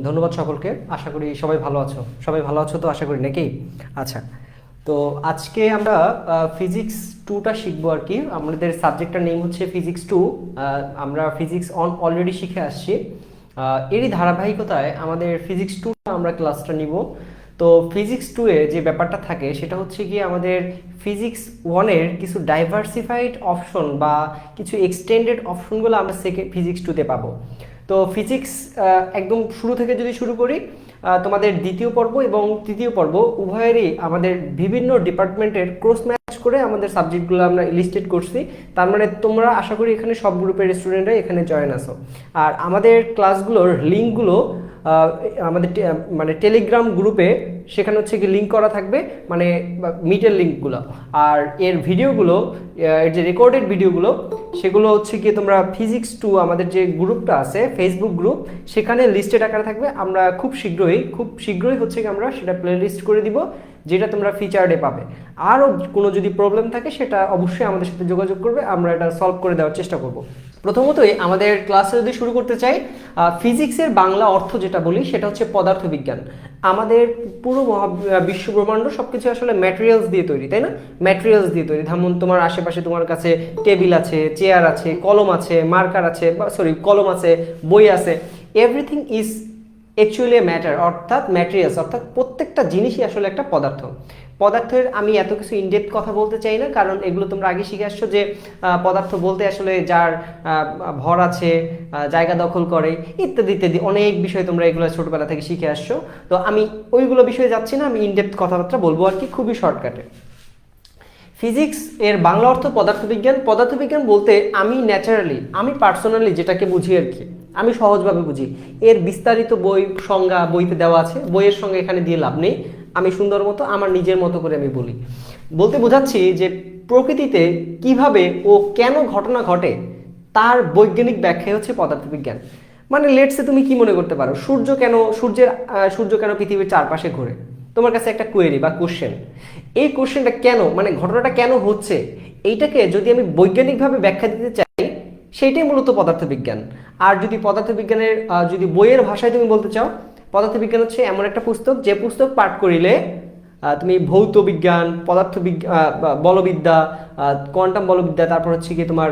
ধন্যবাদ সকলকে। আশা করি সবাই ভালো আছো। সবাই ভালো আছো তো আশা করি, নাকি? আচ্ছা, তো আজকে আমরা ফিজিক্স টুটা শিখবো আর কি। আমাদের সাবজেক্টটার নেম হচ্ছে ফিজিক্স টু। আমরা ফিজিক্স অলরেডি শিখে আসছি। এরই ধারাবাহিকতায় আমাদের ফিজিক্স টুটা আমরা ক্লাসটা নিব। তো ফিজিক্স টু এ যে ব্যাপারটা থাকে সেটা হচ্ছে গিয়ে আমাদের ফিজিক্স ওয়ানের কিছু ডাইভার্সিফাইড অপশন বা কিছু এক্সটেন্ডেড অপশনগুলো আমরা ফিজিক্স টুতে পাবো। তো ফিজিক্স একদম শুরু থেকে যদি শুরু করি, তোমাদের দ্বিতীয় পর্ব এবং তৃতীয় পর্ব উভয়েরই আমাদের বিভিন্ন ডিপার্টমেন্টের ক্রস ম্যাচ করে আমাদের সাবজেক্টগুলো আমরা লিস্টেড করছি। তার মানে তোমরা আশা করি এখানে সব গ্রুপের স্টুডেন্টরা এখানে জয়েন আসো। আর আমাদের ক্লাসগুলোর লিঙ্কগুলো আমাদের মানে টেলিগ্রাম গ্রুপে সেখানে হচ্ছে কি লিঙ্ক করা থাকবে, মানে মিটের লিঙ্কগুলো। আর এর ভিডিওগুলো, এর যে রেকর্ডেড ভিডিওগুলো, সেগুলো হচ্ছে কি তোমরা ফিজিক্স টু আমাদের যে গ্রুপটা আছে ফেসবুক গ্রুপ, সেখানে লিস্টেড আকারে থাকবে। আমরা খুব শীঘ্রই হচ্ছে কি আমরা সেটা প্লে লিস্ট করে দিব, যেটা তোমরা ফিচারডে পাবে। আরও কোনো যদি প্রবলেম থাকে সেটা অবশ্যই আমাদের সাথে যোগাযোগ করবে, আমরা এটা সলভ করে দেওয়ার চেষ্টা করব। প্রথমতই আমাদের ক্লাসে যদি শুরু করতে চাই, ফিজিক্সের বাংলা অর্থ যেটা বলি সেটা হচ্ছে পদার্থবিজ্ঞান। আমাদের পুরো বিশ্ব ব্রহ্মাণ্ড সবকিছু আসলে ম্যাটেরিয়ালস দিয়ে তৈরি, তাই না? ম্যাটেরিয়ালস দিয়ে তৈরি। যেমন তোমার আশেপাশে তোমার কাছে টেবিল আছে, চেয়ার আছে, কলম আছে, মার্কার আছে, কলম আছে, বই আছে। Everything is actually a matter, অর্থাৎ ম্যাটেরিয়ালস, অর্থাৎ প্রত্যেকটা জিনিসই আসলে একটা পদার্থ। পদার্থের আমি এত কিছু ইনডেপথ কথা বলতে চাই না, কারণ এগুলো তোমরা আগে শিখে আসছো যে পদার্থ বলতে আসলে যার ভর আছে, জায়গা দখল করে, ইত্যাদি ইত্যাদি অনেক বিষয় তোমরা এগুলো ছোটবেলা থেকে শিখে আসছো। তো আমি ওইগুলো বিষয়ে যাচ্ছি না, আমি ইনডেপথ কথাবার্তা বলবো আর কি, খুবই শর্টকাটে। ফিজিক্স এর বাংলা অর্থ পদার্থবিজ্ঞান। পদার্থবিজ্ঞান বলতে আমি পার্সোনালি যেটাকে বুঝি আর কি, আমি সহজভাবে বুঝি। এর বিস্তারিত বই সংজ্ঞা বইতে দেওয়া আছে, বইয়ের সঙ্গে এখানে দিয়ে লাভ নেই। আমি সুন্দর মতো আমার নিজের মতো করে আমি বলতে বোঝাচ্ছি যে প্রকৃতিতে কিভাবে ও কেন ঘটনা ঘটে তার বৈজ্ঞানিক ব্যাখ্যা হচ্ছে পদার্থবিজ্ঞান। মানে লেটসে তুমি কি মনে করতে পারো, সূর্য কেন পৃথিবীর চারপাশে ঘোরে? তোমার কাছে একটা কোয়েরি বা কোশ্চেন। এই কোশ্চেনটা কেন, মানে ঘটনাটা কেন হচ্ছে, এইটাকে যদি আমি বৈজ্ঞানিকভাবে ব্যাখ্যা দিতে চাই, সেইটাই মূলত পদার্থবিজ্ঞান। আর যদি পদার্থবিজ্ঞানের যদি বইয়ের ভাষায় তুমি বলতে চাও, পদার্থবিজ্ঞান হচ্ছে এমন একটা পুস্তক যে পুস্তক পাঠ করিলে তুমি ভৌত বিজ্ঞান, বলবিদ্যা, কোয়ান্টাম বলবিদ্যা, তারপর হচ্ছে কি তোমার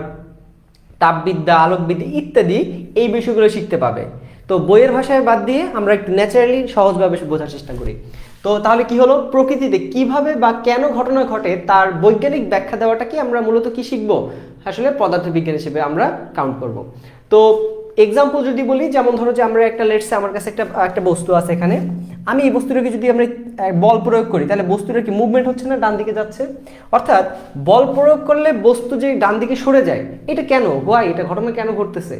তাপবিদ্যা, আলোকবিদ্যা ইত্যাদি এই বিষয়গুলো শিখতে পাবে। তো বইয়ের ভাষায় বাদ দিয়ে আমরা একটু ন্যাচারালি সহজভাবে বোঝার চেষ্টা করি। তো তাহলে কি হলো, প্রকৃতিতে কিভাবে বা কেন ঘটনা ঘটে তার বৈজ্ঞানিক ব্যাখ্যা দেওয়াটা কি আমরা মূলত কি শিখবো, আসলে পদার্থবিজ্ঞান হিসেবে আমরা কাউন্ট করব। তো এক্সাম্পল যদি বলি, যেমন ধরো যে আমরা একটা লেটসে আমার কাছে একটা বস্তু আছে এখানে, আমি এই বস্তুটাকে যদি আমরা বল প্রয়োগ করি, তাহলে বস্তুটা কি মুভমেন্ট হচ্ছে না, ডান দিকে যাচ্ছে। অর্থাৎ বল প্রয়োগ করলে বস্তু যে ডান দিকে সরে যায়, এটা কেন, এটা ঘটনা কেন ঘটতেছে,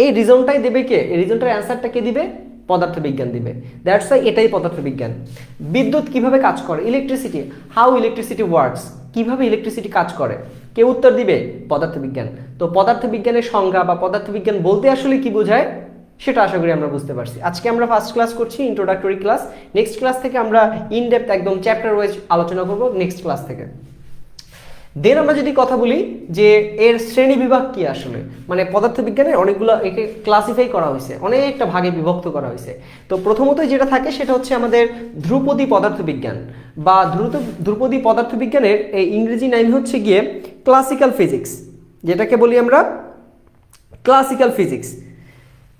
এই রিজনটাই দেবে কে, এই রিজনটার অ্যান্সারটা কে দিবে? পদার্থবিজ্ঞান দিবে। দ্যাটস ওয়াই এটাই পদার্থবিজ্ঞান। বিদ্যুৎ কিভাবে কাজ করে, ইলেকট্রিসিটি, হাউ ইলেকট্রিসিটি ওয়ার্কস, কিভাবে ইলেকট্রিসিটি কাজ করে, কে উত্তর দিবে? পদার্থবিজ্ঞান। তো পদার্থবিজ্ঞানের সংজ্ঞা বা পদার্থবিজ্ঞান বলতে আসলে কি বোঝায় সেটা আশা করি আমরা বুঝতে পারছি। আজকে আমরা ফার্স্ট ক্লাস করছি, ইন্ট্রোডাক্টরি ক্লাস। নেক্সট ক্লাস থেকে আমরা ইনডেপথ একদম চ্যাপ্টার ওয়াইজ আলোচনা করব নেক্সট ক্লাস থেকে। দেন আমরা যদি কথা বলি যে এর শ্রেণী বিভাগ কি, আসলে মানে পদার্থবিজ্ঞানের অনেকগুলো একে ক্লাসিফাই করা হয়েছে, অনেকটা ভাগে বিভক্ত করা হয়েছে। তো প্রথমতই যেটা থাকে সেটা হচ্ছে আমাদের ধ্রুপদী পদার্থবিজ্ঞান বা ধ্রুপদী পদার্থবিজ্ঞানের এই ইংরেজি নাম হচ্ছে গিয়ে ক্লাসিক্যাল ফিজিক্স, যেটাকে বলি আমরা ক্লাসিক্যাল ফিজিক্স।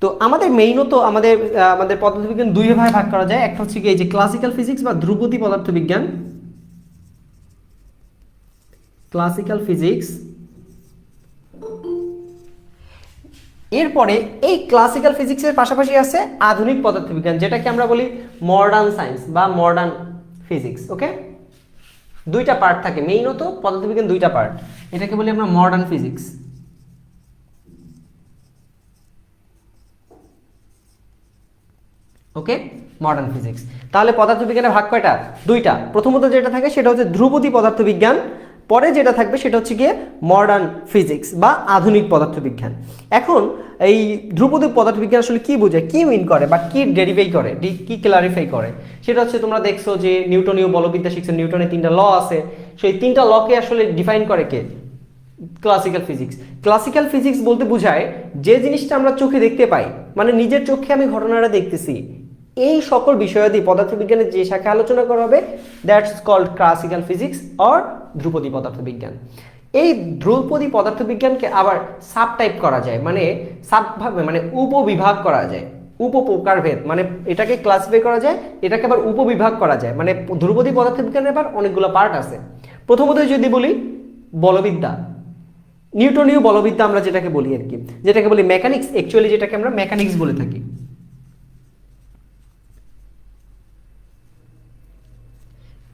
তো আমাদের মেইনত আমাদের পদার্থবিজ্ঞান দুই ভাগে ভাগ করা যায়। একটা হচ্ছে কি এই যে ক্লাসিক্যাল ফিজিক্স বা ধ্রুপদী পদার্থবিজ্ঞান, ক্লাসিক্যাল ফিজিক্স। এরপরে এই ক্লাসিক্যাল ফিজিক্সের পাশাপাশি আছে আধুনিক পদার্থবিজ্ঞান, যেটাকে আমরা বলি মডার্ন সায়েন্স বা মডার্ন ফিজিক্স। ওকে, দুইটা পার্ট থাকে মেইনত পদার্থবিজ্ঞান, দুইটা পার্ট, এটাকে বলি আমরা মডার্ন ফিজিক্স। ওকে, মডার্ন ফিজিক্স। তাহলে পদার্থবিজ্ঞানের ভাগ কয়টা? দুইটা। প্রথমত যেটা থাকে সেটা হচ্ছে ধ্রুপদী পদার্থবিজ্ঞান, পরে যেটা থাকবে সেটা হচ্ছে গিয়ে মডার্ন ফিজিক্স বা আধুনিক পদার্থবিজ্ঞান। এখন এই ধ্রুপদী পদার্থবিজ্ঞান আসলে কি বোঝায়, কি মিন করে বা কি ডেরিফাই করে, কি ক্লারিফাই করে, সেটা হচ্ছে তোমরা দেখছো যে নিউটনীয় বলবিদ্যা শিখছো, নিউটনের 3টা ল আছে, সেই 3টা লকে আসলে ডিফাইন করে কে? Classical physics. ক্লাসিক্যাল ফিজিক্স বলতে বোঝায় যে জিনিসটা আমরা চোখে দেখতে পাই, মানে নিজের চোখে আমি ঘটনাটা দেখতেছি, এই সকল বিষয়াদি পদার্থবিজ্ঞানের যে শাখা আলোচনা করা হবে that's called classical physics or ধ্রুপদী পদার্থবিজ্ঞান। এই ধ্রুপদী পদার্থবিজ্ঞানকে আবার সাব টাইপ করা যায়, মানে সাবভাবে মানে উপবিভাগ করা যায়, উপপ্রকারভেদ, মানে এটাকে ক্লাসিফাই করা যায়, এটাকে আবার উপবিভাগ করা যায়। মানে ধ্রুপদী পদার্থবিজ্ঞানের আবার অনেকগুলো পার্ট আছে। প্রথমত যদি বলি বলবিদ্যা, নিউটনীয় বলবিদ্যা আমরা যেটাকে বলি আর কি, যেটাকে বলি মেকানিক্স, অ্যাকচুয়ালি যেটাকে আমরা মেকানিক্স বলে থাকি,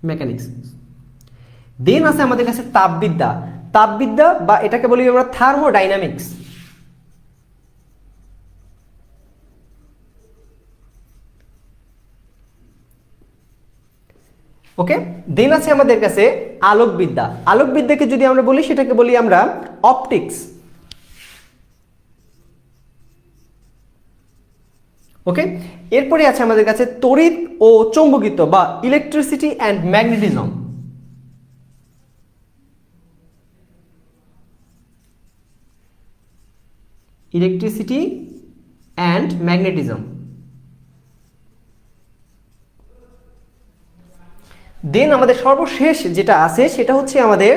মেকানিক্স। দেন আছে আমাদের কাছে তাপবিদ্যা, তাপবিদ্যা বা এটাকে বলি আমরা থার্মোডাইনামিক্স। ওকে, দেন আছে আমাদের কাছে আলোকবিদ্যা, আলোকবিদ্যাকে যদি আমরা বলি সেটাকে বলি আমরা অপটিক্স। ওকে, এরপরে আছে আমাদের কাছে তড়িৎ ও চৌম্বকিত্ব বা electricity and magnetism. Electricity and magnetism. Then আমাদের সর্বশেষ যেটা আছে সেটা হচ্ছে আমাদের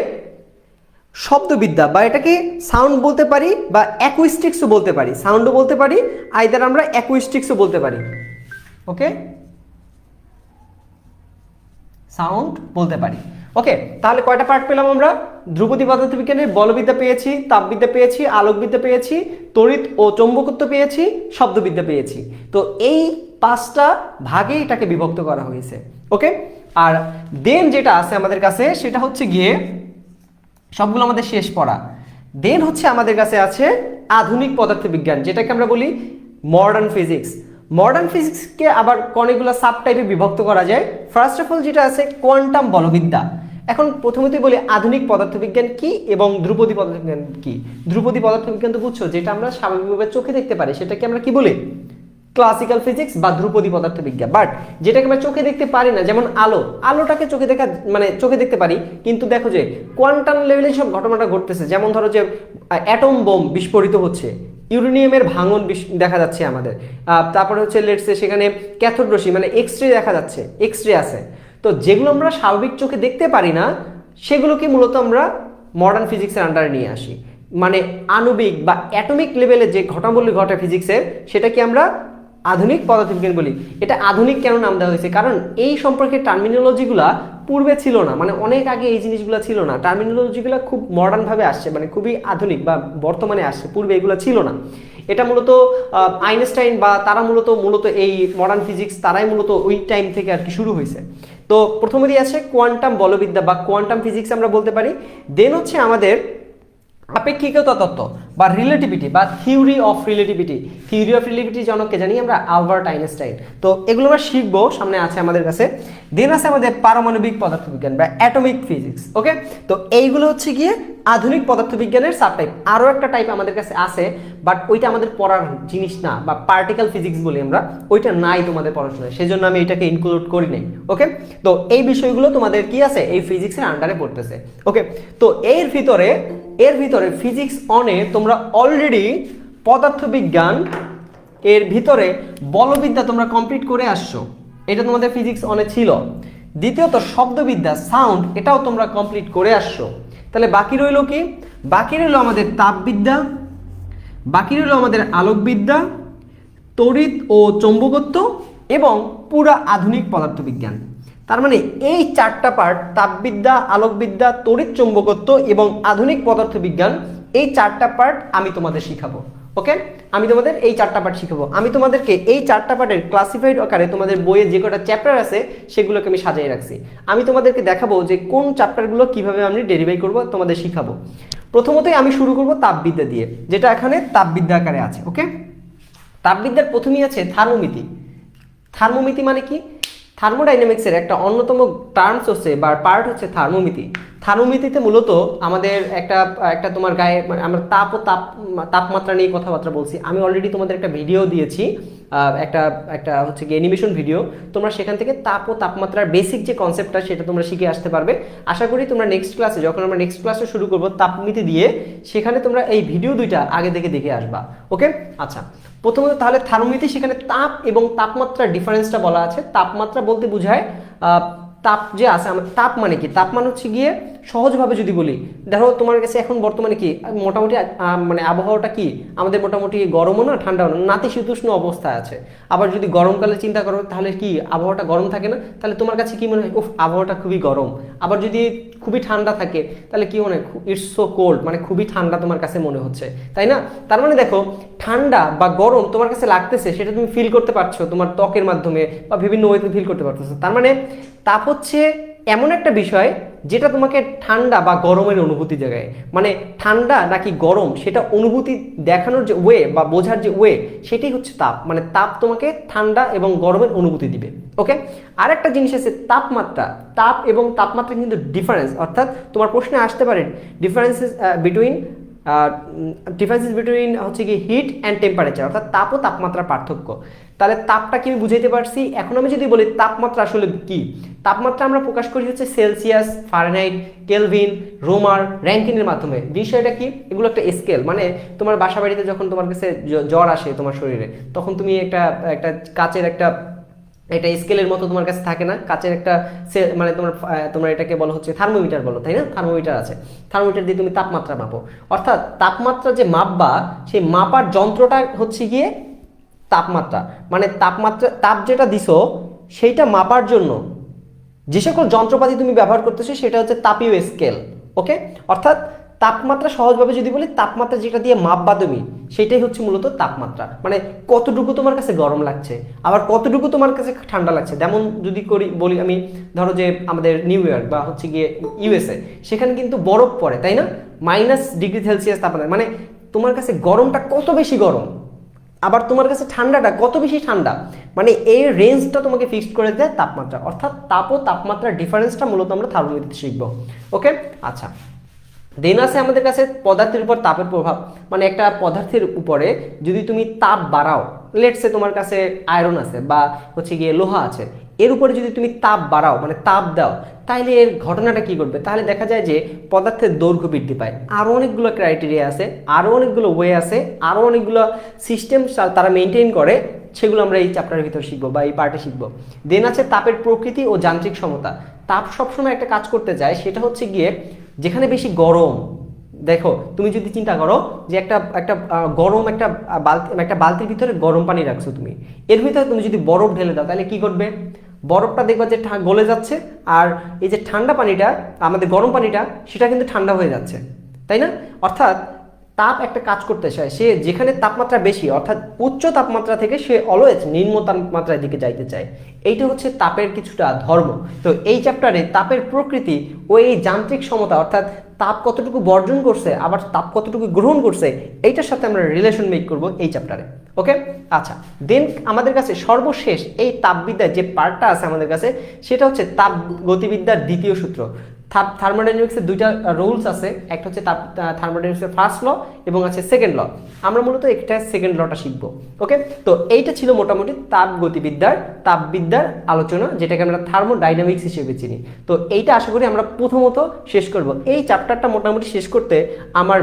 শব্দবিদ্যা, বা এটাকে সাউন্ড বলতে পারি বা অ্যাকুইস্টিক্সও বলতে পারি, সাউন্ডও বলতে পারি, আইদার আমরা অ্যাকুইস্টিক্সও বলতে পারি। ওকে, সাউন্ড বলতে পারি। ওকে, তাহলে কয়টা পার্ট পেলাম আমরা? ধ্রুপদী পদার্থবিজ্ঞানের বলবিদ্যা পেয়েছি, তাপবিদ্যা পেয়েছি, আলোকবিদ্যা পেয়েছি, তড়িৎ ও চৌম্বকত্ব পেয়েছি, শব্দবিদ্যা পেয়েছি। তো এই 5টা ভাগে এটাকে বিভক্ত করা হয়েছে। ওকে, আর দেন যেটা আছে আমাদের কাছে সেটা হচ্ছে গিয়ে সবগুলো আমাদের শেষ পড়া। দেন হচ্ছে আমাদের কাছে আছে আধুনিক পদার্থবিজ্ঞান, যেটাকে আমরা বলি মডার্ন ফিজিক্স। মডার্ন ফিজিক্সকে আবার অনেকগুলো সাব টাইপে বিভক্ত করা যায়। ফার্স্ট অফ অল যেটা আছে কোয়ান্টাম বলবিদ্যা। এখন প্রথমতই বলি আধুনিক পদার্থবিজ্ঞান কি এবং ধ্রুপদী পদার্থবিজ্ঞান কি। ধ্রুপদী পদার্থবিজ্ঞান তো বুঝছো, যেটা আমরা স্বাভাবিকভাবে চোখে দেখতে পারি সেটাকে আমরা কি বলি? ক্লাসিক্যাল ফিজিক্স বা ধ্রুপদী পদার্থবিজ্ঞান। বাট যেটাকে আমরা চোখে দেখতে পারি না, যেমন আলো, আলোটাকে চোখে দেখা মানে চোখে দেখতে পারি, কিন্তু দেখো যে কোয়ান্টাম লেভেলে সব ঘটনাটা ঘটতেছে, যেমন ধরো যে অ্যাটম বোম বিস্ফোরিত হচ্ছে, ইউরেনিয়ামের ভাঙন দেখা যাচ্ছে আমাদের, তারপরে হচ্ছে লেটসে সেখানে ক্যাথোড রশ্মি মানে এক্স রে দেখা যাচ্ছে, এক্স রে আছে। তো যেগুলো আমরা স্বাভাবিক চোখে দেখতে পারি না সেগুলোকে মূলত আমরা মডার্ন ফিজিক্সের আন্ডারে নিয়ে আসি। মানে আণবিক বা অ্যাটমিক লেভেলে যে ঘটনাবলী ঘটে ফিজিক্সের সেটাকে আমরা আধুনিক পদার্থবিজ্ঞান বলি। এটা আধুনিক কেন নাম দেওয়া হয়েছে? কারণ এই সম্পর্কে টার্মিনোলজিগুলা পূর্বে ছিল না, মানে অনেক আগে এই জিনিসগুলো ছিল না। টার্মিনোলজিগুলো খুব মডার্ন ভাবে আসছে, মানে খুবই আধুনিক বা বর্তমানে আসছে, পূর্বে এগুলো ছিল না। এটা মূলত আইনস্টাইন বা তারা মূলত এই মডার্ন ফিজিক্স তারাই মূলত ওই টাইম থেকে আর কি শুরু হয়েছে। তো প্রথমেই আছে কোয়ান্টাম বলবিদ্যা বা কোয়ান্টাম ফিজিক্স আমরা বলতে পারি। দেন হচ্ছে আমাদের আপেক্ষিকতা তত্ত্ব বা রিলেটিভিটি বা theory of relativity. Theory of relativity জনককে জানি আমরা আলবার্ট আইনস্টাইন। তো এগুলো আমরা শিখবো, সামনে আছে আমাদের কাছে। দেন আছে আমাদের পারমাণবিক পদার্থবিজ্ঞান বা অ্যাটমিক ফিজিক্স। ওকে, তো এইগুলো হচ্ছে গিয়ে আধুনিক পদার্থবিজ্ঞানের সাব টাইপ। আরও একটা টাইপ আমাদের কাছে আছে, বাট ওইটা আমাদের পড়ার জিনিস না, বা পার্টিকেল ফিজিক্স বলি আমরা, ওইটা নাই তোমাদের পড়াশোনায়, সেই জন্য আমি এটাকে ইনক্লুড করি নাই। ওকে, তো এই বিষয়গুলো তোমাদের কি আছে এই ফিজিক্সের আন্ডারে পড়তেছে। ওকে, তো এর ভিতরে ফিজিক্স অনে তোমরা অলরেডি পদার্থবিজ্ঞান এর ভিতরে বলবিদ্যা তোমরা কমপ্লিট করে আসছো, এটা তোমাদের ফিজিক্স অনে ছিল। দ্বিতীয়ত শব্দবিদ্যা সাউন্ড, এটাও তোমরা কমপ্লিট করে আসছো। তাহলে বাকি রইল কি? বাকি রইল আমাদের তাপবিদ্যা, বাকি রইল আমাদের আলোকবিদ্যা, তড়িৎ ও চৌম্বকত্ব এবং পুরা আধুনিক পদার্থবিজ্ঞান। তার মানে এই 4টা পার্ট, তাপবিদ্যা, আলোকবিদ্যা, তড়িৎ চৌম্বকত্ব এবং আধুনিক পদার্থবিজ্ঞান, এই 4টা পার্ট আমি তোমাদের শিখাবো। ওকে, আমি তোমাদের এই 4টা পার্ট শিখাবো। আমি তোমাদেরকে এই 4টা পার্টের ক্লাসিফাইড আকারে তোমাদের বইয়ে যে কটা চ্যাপ্টার আছে সেগুলোকে আমি সাজিয়ে রাখছি। আমি তোমাদেরকে দেখাবো যে কোন চ্যাপ্টারগুলো কিভাবে আমি ডেরিভাই করব, তোমাদের শিখাবো। প্রথমতই আমি শুরু করব তাপবিদ্যা দিয়ে, যেটা এখানে তাপবিদ্যা আকারে আছে। ওকে, তাপবিদ্যার প্রথমেই আছে থার্মোমিতি। থার্মোমিতি মানে কি? থার্মোডাইনামিক্সের একটা অন্যতম টার্মস হচ্ছে বা পার্ট হচ্ছে থার্মোমিতি। থার্মোমিতিতে মূলত আমাদের একটা একটা তোমার গায়ে মানে আমরা তাপ ও তাপমাত্রা নিয়ে কথাবার্তা বলছি। আমি অলরেডি তোমাদের একটা ভিডিও দিয়েছি, একটা একটা হচ্ছে কি অ্যানিমেশন ভিডিও, তোমরা সেখান থেকে তাপ ও তাপমাত্রার বেসিক যে কনসেপ্টটা সেটা তোমরা শিখে আসতে পারবে। আশা করি তোমরা নেক্সট ক্লাসে, যখন আমরা নেক্সট ক্লাসে শুরু করবো তাপমিতি দিয়ে, সেখানে তোমরা এই ভিডিও দুইটা আগে থেকে দেখে আসবা। ওকে, আচ্ছা, প্রথমত তাহলে থার্মোমিতি, সেখানে তাপ এবং তাপমাত্রার ডিফারেন্সটা বলা আছে। তাপমাত্রা বলতে বোঝায় তাপ যে আছে, তাপ মানে কি, তাপমান হচ্ছে গিয়ে সহজভাবে যদি বলি, দেখো তোমার কাছে এখন বর্তমানে কি মোটামুটি মানে আবহাওয়াটা কি আমাদের মোটামুটি গরমও না ঠান্ডাও না, নাতিশীতোষ্ণ অবস্থায় আছে। আবার যদি গরমকালে চিন্তা করো তাহলে কি আবহাওয়াটা গরম থাকে না, তাহলে তোমার কাছে কি মনে হয়, উফ আবহাওয়াটা খুবই গরম। আবার যদি খুবই ঠান্ডা থাকে তাহলে কি মনে হয়, ইটস সো কোল্ড, মানে খুবই ঠান্ডা তোমার কাছে মনে হচ্ছে, তাই না? তার মানে দেখো ঠান্ডা বা গরম তোমার কাছে লাগতেছে, সেটা তুমি ফিল করতে পারছো তোমার ত্বকের মাধ্যমে বা বিভিন্ন ওয়েতে ফিল করতে পারতেছো। তার মানে তাপ হচ্ছে এমন একটা বিষয় যেটা তোমাকে ঠান্ডা বা গরমের অনুভূতি জায়গায়, মানে ঠান্ডা নাকি গরম সেটা অনুভূতি দেখানোর যে ওয়ে বা বোঝার যে ওয়ে, সেটাই হচ্ছে তাপ। মানে তাপ তোমাকে ঠান্ডা এবং গরমের অনুভূতি দিবে। ওকে, আর একটা জিনিস আছে তাপমাত্রা। তাপ এবং তাপমাত্রা কিন্তু ডিফারেন্স, অর্থাৎ তোমার প্রশ্নে আসতে পারে ডিফারেন্সেস বিটুইন হচ্ছে কি হিট অ্যান্ড টেম্পারেচার, অর্থাৎ তাপ ও তাপমাত্রার পার্থক্য। তাহলে তাপটা কি আমি বুঝাইতে পারছি। এখন আমি যদি বলি তাপমাত্রা আসলে কি, তাপমাত্রা আমরা প্রকাশ করি হচ্ছে সেলসিয়াস, ফারেনহাইট, কেলভিন, রোমার, র্যাঙ্কিনের মাধ্যমে। বিষয়টা কি, এগুলো একটা স্কেল। মানে তোমার বাসা বাড়িতে যখন তোমার কাছে জ্বর আসে তোমার শরীরে, তখন তুমি একটা একটা কাচের একটা স্কেলের মতো তোমার কাছে থাকে না, কাচের একটা মানে তোমার এটাকে বলা হচ্ছে থার্মোমিটার বলো, তাই না? থার্মোমিটার আছে, থার্মোমিটার দিয়ে তুমি তাপমাত্রা মাপো। অর্থাৎ তাপমাত্রা যে মাপবা, সেই মাপার যন্ত্রটা হচ্ছে গিয়ে তাপমাত্রা। মানে তাপমাত্রা, তাপ যেটা দিছো সেইটা মাপার জন্য যে সকল যন্ত্রপাতি তুমি ব্যবহার করতেছো সেটা হচ্ছে তাপীয় স্কেল। ওকে, অর্থাৎ তাপমাত্রা সহজভাবে যদি বলি, তাপমাত্রা যেটা দিয়ে মাপবা তুমি, সেটাই হচ্ছে মূলত তাপমাত্রা। মানে কতটুকু তোমার কাছে গরম লাগছে, আবার কতটুকু তোমার কাছে ঠান্ডা লাগছে। যেমন যদি বলি আমি, ধরো যে আমাদের নিউ ইয়র্ক বা হচ্ছে গিয়ে ইউএসএ, সেখানে কিন্তু বরফ পড়ে, তাই না? -ডিগ্রি সেলসিয়াস তাপমাত্রা, মানে তোমার কাছে গরমটা কত বেশি গরম, আবার তোমার কাছে ঠান্ডাটা কত বেশি ঠান্ডা, মানে এই রেঞ্জটা তোমাকে ফিক্সড করে দেয় তাপমাত্রা। অর্থাৎ তাপ ও তাপমাত্রার ডিফারেন্সটা মূলত আমরা থার্মোমিটারে শিখবো। ওকে, আচ্ছা, দেন আছে আমাদের কাছে পদার্থের উপর তাপের প্রভাব। মানে একটা পদার্থের উপরে যদি তুমি তাপ বাড়াও, লেটসে তোমার কাছে আয়রন আছে বা হচ্ছে গিয়ে লোহা আছে, এর উপরে যদি তুমি তাপ বাড়াও মানে তাপ দাও, তাহলে এর ঘটনাটা কি করবে? তাহলে দেখা যায় যে পদার্থের দৈর্ঘ্য বৃদ্ধি পায়। আরও অনেকগুলো ক্রাইটেরিয়া আছে, আরও অনেকগুলো ওয়ে আছে, আরও অনেকগুলো সিস্টেম তারা মেনটেন করে, সেগুলো আমরা এই চ্যাপ্টারের ভিতর শিখবো বা এই পার্টে শিখবো। দেন আছে তাপের প্রকৃতি ও যান্ত্রিক সমতা। তাপ সবসময় একটা কাজ করতে চায়, সেটা হচ্ছে গিয়ে যেখানে বেশি গরম। দেখো তুমি যদি চিন্তা করো যে একটা একটা গরম একটা বালতির ভিতরে গরম পানি রাখছো তুমি, এর ভিতরে তুমি যদি বরফ ঢেলে দাও, তাহলে কি করবে? বরফটা দেখবা যে গলে যাচ্ছে, আর এই যে ঠান্ডা পানিটা, আমাদের গরম পানিটা, সেটা কিন্তু ঠান্ডা হয়ে যাচ্ছে, তাই না? অর্থাৎ তাপ একটা কাজ করতে চায়, সে যেখানে তাপমাত্রা বেশি, অর্থাৎ উচ্চ তাপমাত্রা থেকে সে অলওয়েজ নিম্ন তাপমাত্রার দিকে যাইতে চায়। এইটা হচ্ছে তাপের কিছুটা ধর্ম। তো এই চ্যাপ্টারে তাপের প্রকৃতি ও এই যান্ত্রিক সমতা, অর্থাৎ তাপ কতটুকু বর্জন করছে আবার তাপ কতটুকু গ্রহণ করছে, এইটার সাথে আমরা রিলেশন মেক করব এই চ্যাপ্টারে। ওকে, আচ্ছা, দেন আমাদের কাছে সর্বশেষ এই তাপবিদ্যার যে পার্টটা আছে আমাদের কাছে, সেটা হচ্ছে তাপ গতিবিদ্যার দ্বিতীয় সূত্র। থার্মোডাইনামিক্সের দুইটা রুলস আছে, একটা হচ্ছে থার্মোডাইনামিক্সের ফার্স্ট ল এবং আছে সেকেন্ড ল। আমরা মূলত একটা সেকেন্ড লটা শিখবো। ওকে, তো এইটা ছিল মোটামুটি তাপবিদ্যার আলোচনা, যেটাকে আমরা থার্মোডাইনামিক্স হিসেবে চিনি। তো এইটা আশা করি আমরা প্রথমত শেষ করব। এই চ্যাপ্টারটা মোটামুটি শেষ করতে আমার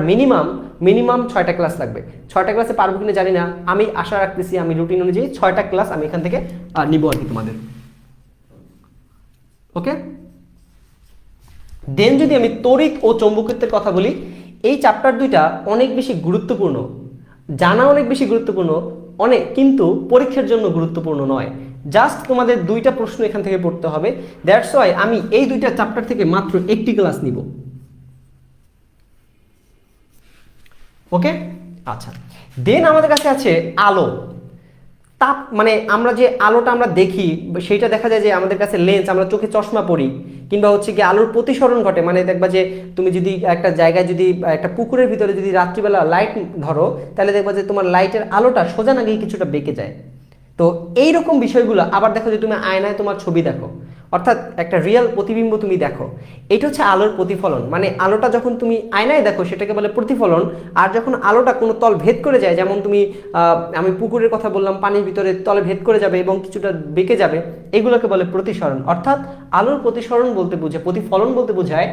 মিনিমাম 6টা ক্লাস লাগবে। 6টা ক্লাসে পারবো কিনা জানি না, আমি আশা রাখতেছি আমি রুটিন অনুযায়ী 6টা ক্লাস আমি এখান থেকে নিব আর কি তোমাদের। ওকে, দেন যদি আমি তড়িৎ ও চৌম্বকত্বের কথা বলি, এই চ্যাপ্টার দুইটা অনেক বেশি গুরুত্বপূর্ণ, জানা অনেক বেশি গুরুত্বপূর্ণ, কিন্তু পরীক্ষার জন্য গুরুত্বপূর্ণ নয়। জাস্ট তোমাদের দুইটা প্রশ্ন এখান থেকে পড়তে হবে। দ্যাটস ওয়াই আমি এই দুইটা চ্যাপ্টার থেকে মাত্র একটি ক্লাস নিব। ওকে, আচ্ছা, দেন আমাদের কাছে আছে আলো। তাপ মানে আমরা যে আলোটা আমরা দেখি, সেইটা দেখা যায় যে আমাদের কাছে লেন্স, আমরা চোখে চশমা পরি, কিংবা হচ্ছে কি আলোর প্রতিসরণ ঘটে। মানে দেখবা যে তুমি যদি একটা জায়গায়, যদি একটা পুকুরের ভিতরে যদি রাত্রিবেলা লাইট ধরো, তাহলে দেখবা যে তোমার লাইটের আলোটা সোজা না গিয়ে কিছুটা বেঁকে যায়, তো এইরকম বিষয়গুলো আবার দেখো যে তুমি আয়নায় তোমার ছবি দেখো, অর্থাৎ একটা রিয়েল প্রতিবিম্ব তুমি দেখো, এটা হচ্ছে আলোর প্রতিফলন। মানে আলোটা যখন তুমি আয়নায় দেখো সেটাকে বলে প্রতিফলন, আর যখন আলোটা কোনো তল ভেদ করে যায়, যেমন তুমি আমি পুকুরের কথা বললাম, পানির ভিতরে তলে ভেদ করে যাবে এবং কিছুটা বেঁকে যাবে, এগুলোকে বলে প্রতিসরণ। অর্থাৎ আলোর প্রতিসরণ বলতে বোঝায়, প্রতিফলন বলতে বোঝায়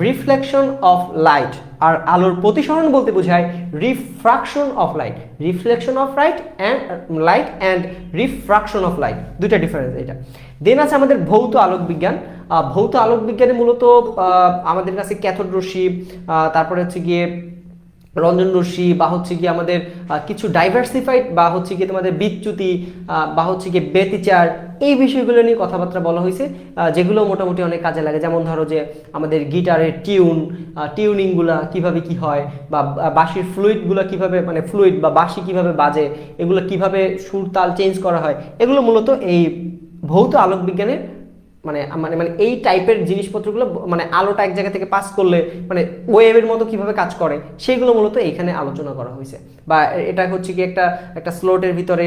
রিফ্লেকশন অফ লাইট, আর আলোর প্রতিসরণ বলতে বোঝায় refraction of light. Reflection of light and refraction of light, দুইটা ডিফারেন্স এটা। দেন আছে আমাদের ভৌত আলোক বিজ্ঞান। ভৌত আলোক বিজ্ঞানে মূলত আমাদের কাছে ক্যাথোড রশ্মি, তারপরে হচ্ছে গিয়ে রঞ্জন রশ্মি, বা হচ্ছে গিয়ে আমাদের কিছু ডাইভার্সিফাইড, বা হচ্ছে গিয়ে তোমাদের বিচ্যুতি, বা হচ্ছে গিয়ে ব্যতিচার, এই বিষয়গুলো নিয়ে কথাবার্তা বলা হয়েছে, যেগুলো মোটামুটি অনেক কাজে লাগে। যেমন ধরো যে আমাদের গিটারের টিউনিংগুলা কিভাবে কি হয়, বা বাঁশির ফ্লুইডগুলো কিভাবে, মানে ফ্লুইড বা বাঁশি কিভাবে বাজে, এগুলো কিভাবে সুর তাল চেঞ্জ করা হয়, এগুলো মূলত এই ভৌত আলোক বিজ্ঞানের মানে মানে মানে এই টাইপের জিনিসপত্রগুলো, মানে আলোটা এক জায়গা থেকে পাস করলে মানে ওয়েভের মতো কিভাবে কাজ করে, সেইগুলো মূলত এখানে আলোচনা করা হয়েছে। বা এটা হচ্ছে কি একটা স্লটের ভিতরে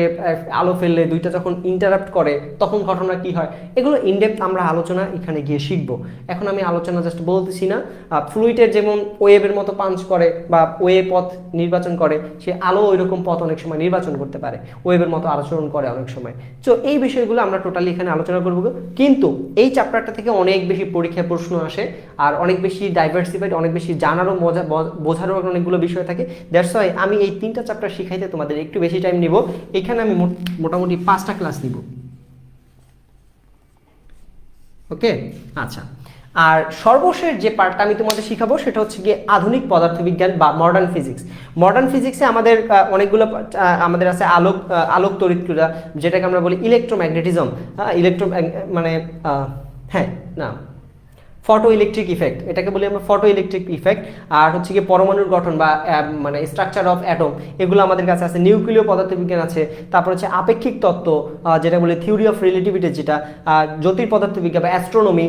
আলো ফেললে দুইটা যখন ইন্টারাপ্ট করে তখন ঘটনা কি হয়, এগুলো ইনডেপথ আমরা আলোচনা এখানে গিয়ে শিখবো। এখন আমি আলোচনা জাস্ট বলতেছি না। ফ্লুইডের যেমন ওয়েভের মতো পাঞ্চ করে বা ওয়ে পথ নির্বাচন করে, সে আলো ওই রকম পথ অনেক সময় নির্বাচন করতে পারে, ওয়েভের মতো আচরণ করে অনেক সময়। তো এই বিষয়গুলো আমরা টোটালি এখানে আলোচনা করবো। কিন্তু এই চ্যাপ্টারটা থেকে অনেক বেশি পরীক্ষায় প্রশ্ন আসে, আর অনেক বেশি ডাইভার্সিফাইড, অনেক বেশি জানারও বোঝারও অনেকগুলো বিষয় থাকে। দ্যাটস ওয়াই আমি এই 3টা চ্যাপ্টার শিখাইতে তোমাদের একটু বেশি টাইম নিব। এখানে আমি মোটামুটি 5টা ক্লাস নিব। ওকে, আচ্ছা। আর সর্বশেষ যে পার্টটা আমি তোমাদের শিখাবো সেটা হচ্ছে গিয়ে আধুনিক পদার্থবিজ্ঞান বা মডার্ন ফিজিক্স। মডার্ন ফিজিক্সে আমাদের অনেকগুলো আমাদের আছে আলোক তড়িৎক্রিয়া, যেটাকে আমরা বলি ইলেকট্রোম্যাগনেটিজম, মানে হ্যাঁ না ফটো ইলেকট্রিক ইফেক্ট, এটাকে বলি আমরা ফটো ইলেকট্রিক ইফেক্ট। আর হচ্ছে কি পরমাণুর গঠন বা মানে স্ট্রাকচার অফ অ্যাটম, এগুলো আমাদের কাছে আছে। নিউক্লিয় পদার্থবিজ্ঞান আছে, তারপর হচ্ছে আপেক্ষিক তত্ত্ব, যেটা বলে থিওরি অফ রিলেটিভিটি, যেটা জ্যোতির পদার্থবিজ্ঞান বা অ্যাস্ট্রোনমি,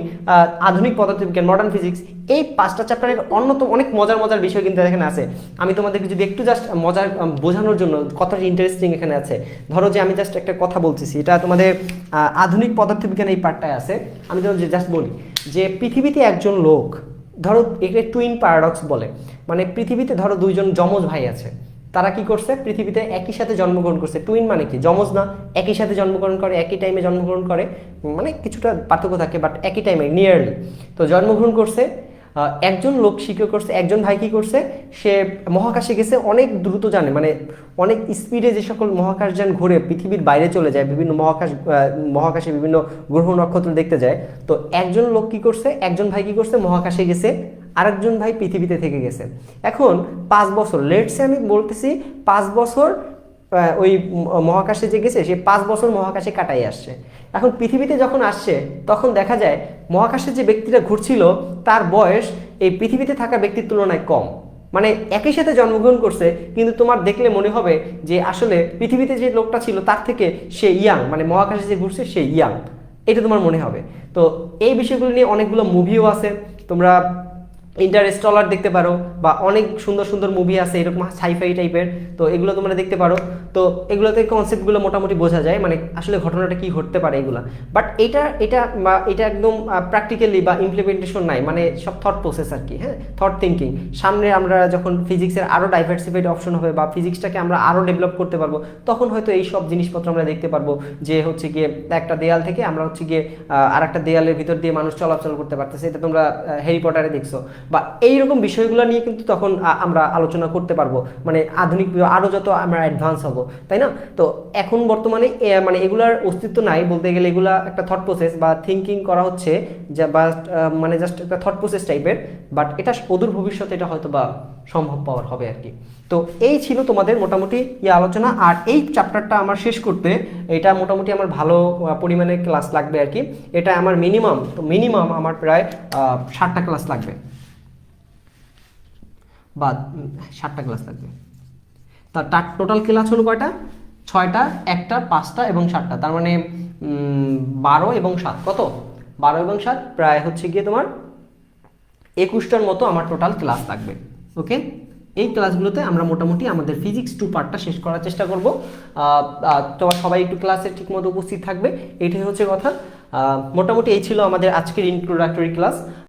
আধুনিক পদার্থবিজ্ঞান, মডার্ন ফিজিক্স। এই 5টা চ্যাপ্টারের অন্যতম অনেক মজার বিষয় কিন্তু এখানে আছে। আমি তোমাদেরকে যদি একটু জাস্ট মজার বোঝানোর জন্য কতটা ইন্টারেস্টিং এখানে আছে, ধরো যে আমি জাস্ট একটা কথা বলতেছি, এটা তোমাদের আধুনিক পদার্থবিজ্ঞান এই পার্টটায় আছে। আমি তোমাদের জাস্ট বলি যে পৃথিবীতে একজন লোক, ধরো একে টুইন প্যারাডক্স বলে, মানে পৃথিবীতে ধরো দুইজন যমজ ভাই আছে, তারা কি করছে, পৃথিবীতে একই সাথে জন্মগ্রহণ করছে। টুইন মানে কি, যমজ না, একই সাথে জন্মগ্রহণ করে, একই টাইমে জন্মগ্রহণ করে, মানে কিছুটা পার্থক্য থাকে বাট একই টাইমে নিয়ারলি। তো জন্মগ্রহণ করছে, একজন লোক শিক্ষা করছে, একজন ভাই কি করছে, সে মহাকাশে গেছে, অনেক দ্রুত জানে, মানে অনেক স্পিডে যে সকল মহাকাশযান ঘুরে পৃথিবীর বাইরে চলে যায়, বিভিন্ন মহাকাশে বিভিন্ন গ্রহ নক্ষত্র দেখতে যায়। তো একজন লোক কি করছে, একজন ভাই কি করছে, মহাকাশে গেছে, আরেকজন ভাই পৃথিবীতে থেকে গেছে। এখন 5 বছর, লেটসে আমি বলতেছি 5 বছর ওই মহাকাশে যে গেছে সে 5 বছর মহাকাশে কাটাই আসছে। এখন পৃথিবীতে যখন আসছে তখন দেখা যায় মহাকাশে যে ব্যক্তিটা ঘুরছিল তার বয়স এই পৃথিবীতে থাকা ব্যক্তির তুলনায় কম। মানে একই সাথে জন্মগ্রহণ করছে, কিন্তু তোমার দেখলে মনে হবে যে আসলে পৃথিবীতে যে লোকটা ছিল তার থেকে সে ইয়াং, মানে মহাকাশে যে ঘুরছে সে ইয়াং, এটা তোমার মনে হবে। তো এই বিষয়গুলো নিয়ে অনেকগুলো মুভিও আছে, তোমরা ইন্টারস্টেলার দেখতে পারো, বা অনেক সুন্দর মুভি আছে এরকম সাইফাই টাইপের, তো এগুলো তোমরা দেখতে পারো। তো এগুলোতে কনসেপ্টগুলো মোটামুটি বোঝা যায়, মানে আসলে ঘটনাটা কি ঘটতে পারে এগুলা। বাট এটা একদম প্র্যাকটিক্যালি বা ইমপ্লিমেন্টেশন নাই, মানে সব থট প্রসেস আর কি, হ্যাঁ, থট থিঙ্কিং। সামনে আমরা যখন ফিজিক্সের আরও ডাইভার্সিফাইড অপশন হবে বা ফিজিক্সটাকে আমরা আরও ডেভেলপ করতে পারবো, তখন হয়তো এই সব জিনিসপত্র আমরা দেখতে পারবো, যে হচ্ছে গিয়ে একটা দেয়াল থেকে আমরা হচ্ছে গিয়ে আর একটা দেয়ালের ভিতর দিয়ে মানুষ চলাচল করতে পারতেছে, এটা তোমরা হ্যারি পটারে দেখছো। বা এইরকম বিষয়গুলো নিয়ে কিন্তু তখন আমরা আলোচনা করতে পারবো, মানে আধুনিক আরও যত আমরা অ্যাডভান্স হব, তাই না? তো এখন বর্তমানে মানে এগুলার অস্তিত্ব নাই বলতে গেলে, এগুলা একটা থট প্রসেস বা থিঙ্কিং করা হচ্ছে, যা বা মানে জাস্ট একটা থট প্রসেস টাইপের। বাট এটা অদূর ভবিষ্যতে এটা হয়তো বা সম্ভব পাওয়ার হবে আর কি। তো এই ছিল তোমাদের মোটামুটি আলোচনা। আর এই চ্যাপ্টারটা আমার শেষ করতে এটা মোটামুটি আমার ভালো পরিমাণে ক্লাস লাগবে আর কি। এটা আমার মিনিমাম আমার প্রায় 60টা ক্লাস লাগবে, বা 60টা ক্লাস লাগবে। তার টোটাল ক্লাস হলো কয়টা, 6টা, 1টা, 5টা এবং 7টা, তার মানে 12 এবং 7 কত, 12 এবং 7 প্রায় হচ্ছে গিয়ে তোমার 21টার মতো আমার টোটাল ক্লাস লাগবে। ওকে, এই ক্লাসগুলোতে আমরা মোটামুটি আমাদের ফিজিক্স 2 পার্টটা শেষ করার চেষ্টা করব। তো সবাই একটু ক্লাসে ঠিকমতো উপস্থিত থাকবে, এটাই হচ্ছে কথা। মোটামুটি এই ছিল আমাদের আজকের ইন্ট্রোডাক্টরি ক্লাস।